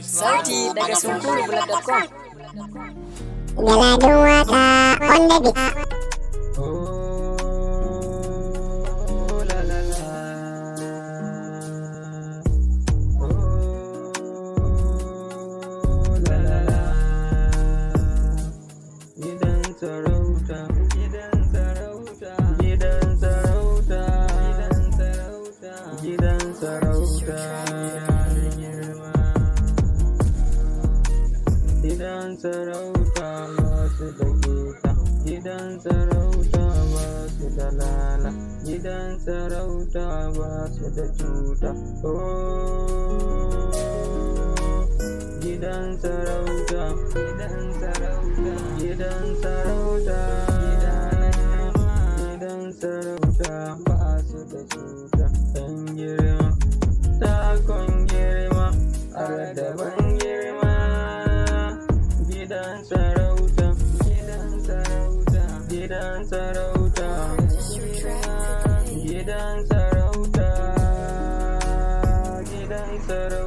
Sauti daga sungkulubulat.com. Gala dua ka on the beat. Oh la la la. Oh la la la. Gidan sarauta, gidan sarauta, gidan sarauta, gidan sarauta, gidan sarauta. Gidan sarauta masu da keta, gidan sarauta masu da lala, gidan sarauta masu da cuta. Oh, gidan sarauta, gidan sarauta, gidan sarauta, gidan sarauta masu da cuta. Ɗan girma, takon girma, ardaban girma. Gidan sarauta, gidan sarauta, gidan sarauta, gidan sarauta, gidan sarauta.